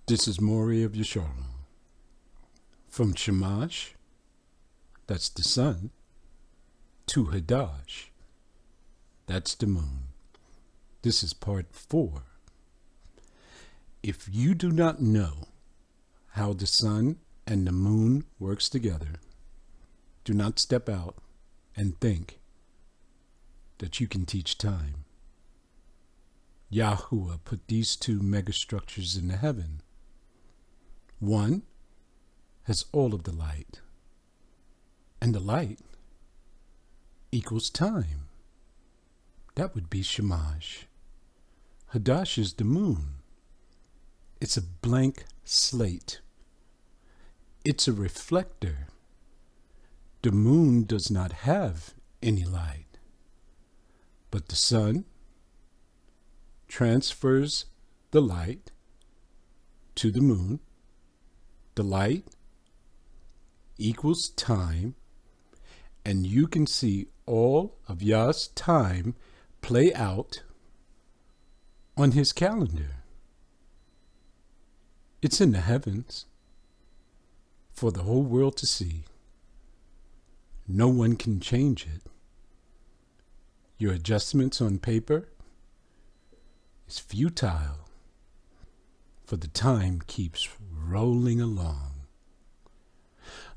This is Maury of Yasharal. From Shamash, that's the sun, to Hedash, that's the moon. This is part 4. If you do not know how the sun and the moon works together, do not step out and think that you can teach time. Yahuwah put these two megastructures in the heaven. One has all of the light, and the light equals time. That would be Shamash. Hedash is the moon. It's a blank slate. It's a reflector. The moon does not have any light, but the sun transfers the light to the moon. The light equals time, and you can see all of Yah's time play out on his calendar. It's in the heavens for the whole world to see. No one can change it. Your adjustments on paper is futile, for the time keeps rolling along.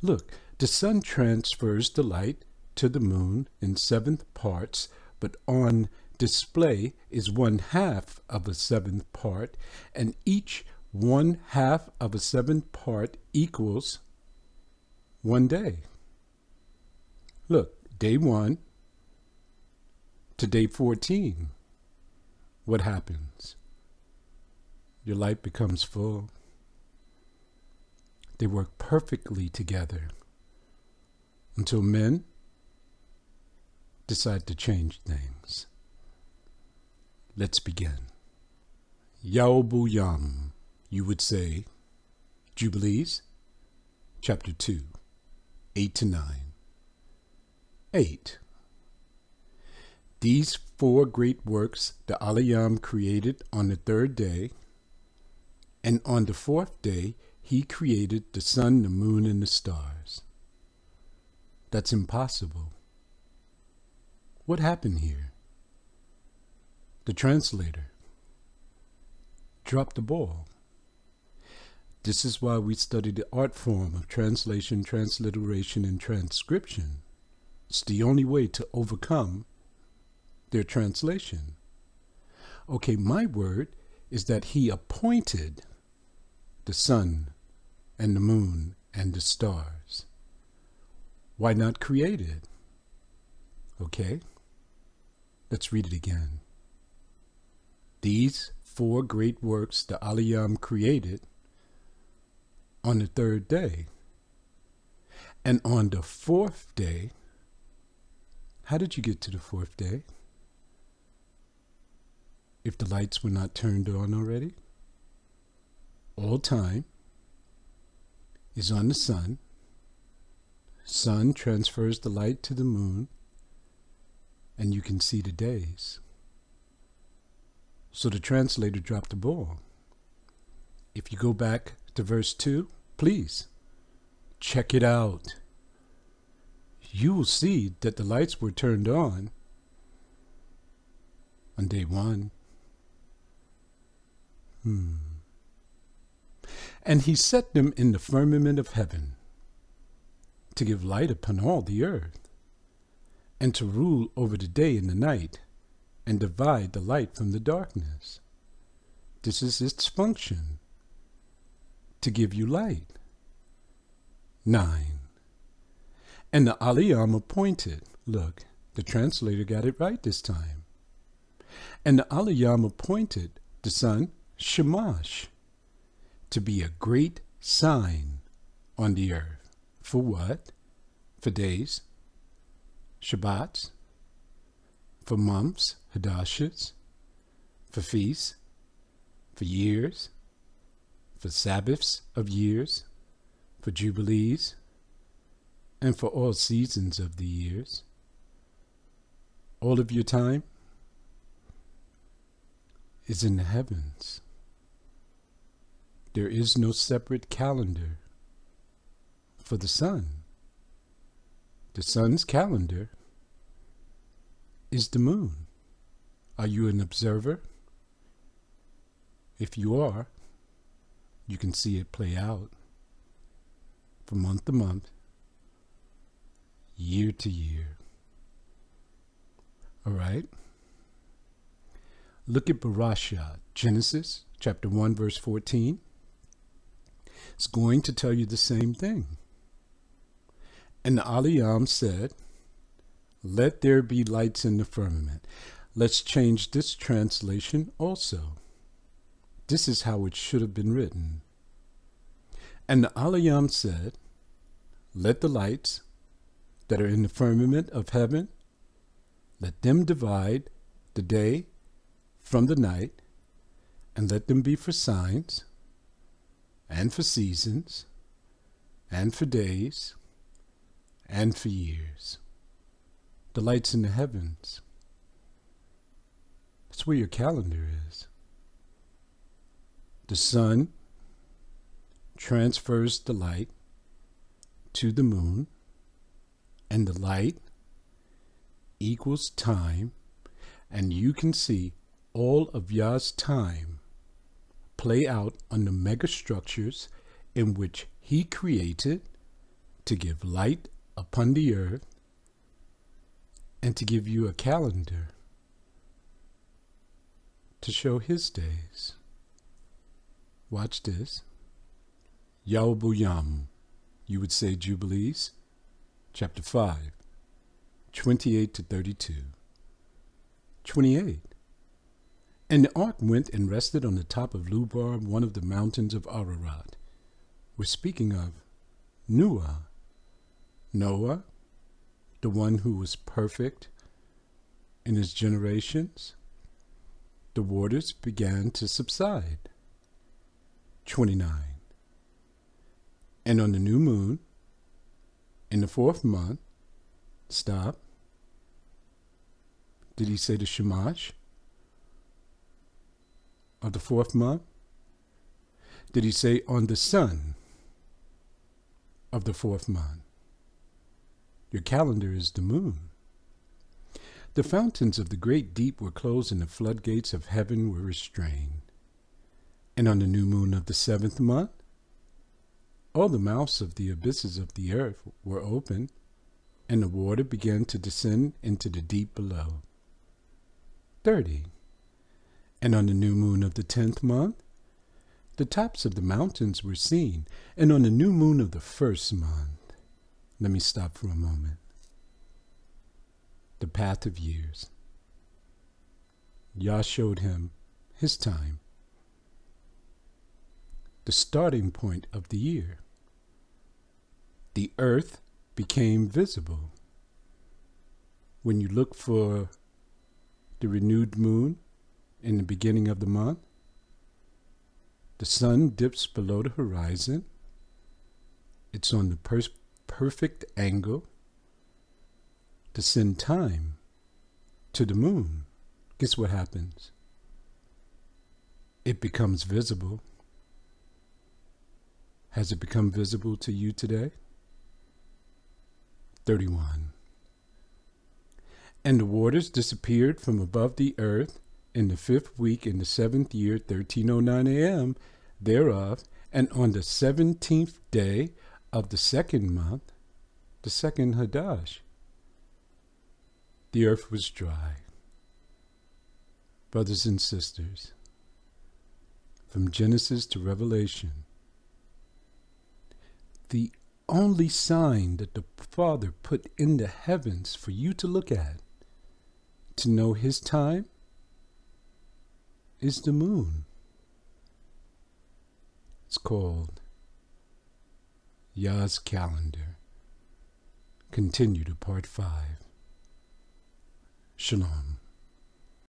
Look, the sun transfers the light to the moon in 7th parts, but on display is 1/2 of a 7th part, and each 1/2 of a 7th part equals 1 day. Look, day 1 to day 14. What happens? Your light becomes full. They work perfectly together until men decide to change things. Let's begin. Yaobuyam, you would say, Jubilees, chapter 2, 8 to 9. 8. These 4 great works the Aliyam created on the 3rd day, and on the 4th day he created the sun, the moon, and the stars. That's impossible. What happened here? The translator dropped the ball. This is why we study the art form of translation, transliteration, and transcription. It's the only way to overcome their translation. Okay, my word is that he appointed the sun and the moon and the stars. Why not created? Okay, let's read it again. These 4 great works the Aliyam created on the 3rd day. And on the 4th day, how did you get to the 4th day? If the lights were not turned on already? All time is on the sun. Sun transfers the light to the moon, and you can see the days. So the translator dropped the ball. If you go back to verse 2, please check it out. You will see that the lights were turned on day 1. And he set them in the firmament of heaven to give light upon all the earth, and to rule over the day and the night, and divide the light from the darkness. This is its function, to give you light. 9. And the Aliyam appointed, look, the translator got it right this time. And the Aliyam appointed the sun, Shamash, to be a great sign on the earth. For what? For days, Shabbats, for months, Hedashes, for feasts, for years, for Sabbaths of years, for Jubilees, and for all seasons of the years. All of your time is in the heavens. There is no separate calendar for the sun. The sun's calendar is the moon. Are you an observer? If you are, you can see it play out from month to month, year to year. All right? Look at Barasha, Genesis chapter 1, verse 14. It's going to tell you the same thing. And the Aliyam said, "Let there be lights in the firmament." Let's change this translation also. This is how it should have been written. And the Aliyam said, "Let the lights that are in the firmament of heaven, let them divide the day from the night, and let them be for signs, and for seasons, and for days, and for years." The lights in the heavens. That's where your calendar is. The sun transfers the light to the moon, and the light equals time, and you can see all of Yah's time play out on the megastructures in which he created to give light upon the earth and to give you a calendar to show his days. Watch this. Yaubuyam, you would say Jubilees, chapter 5, 28 to 32. 28. And the ark went and rested on the top of Lubar, one of the mountains of Ararat. We're speaking of Noah. Noah, the one who was perfect in his generations. The waters began to subside. 29. And on the new moon, in the 4th month, stop. Did he say the Shamash of the 4th month? Did he say on the sun of the 4th month? Your calendar is the moon. The fountains of the great deep were closed, and the floodgates of heaven were restrained. And on the new moon of the 7th month, all the mouths of the abysses of the earth were opened, and the water began to descend into the deep below. 30. And on the new moon of the 10th month, the tops of the mountains were seen, and on the new moon of the 1st month. Let me stop for a moment. The path of years. Yah showed him his time. The starting point of the year. The earth became visible. When you look for the renewed moon in the beginning of the month, the sun dips below the horizon. It's on the perfect angle to send time to the moon. Guess what happens? It becomes visible. Has it become visible to you today? 31. And the waters disappeared from above the earth in the 5th week in the 7th year, 1309 a.m. thereof, and on the 17th day of the 2nd month, the 2nd Hedash, the earth was dry. Brothers and sisters, from Genesis to Revelation, the only sign that the Father put in the heavens for you to look at, to know his time, is the moon. It's called Yah's calendar. Continue to part 5. Shalom.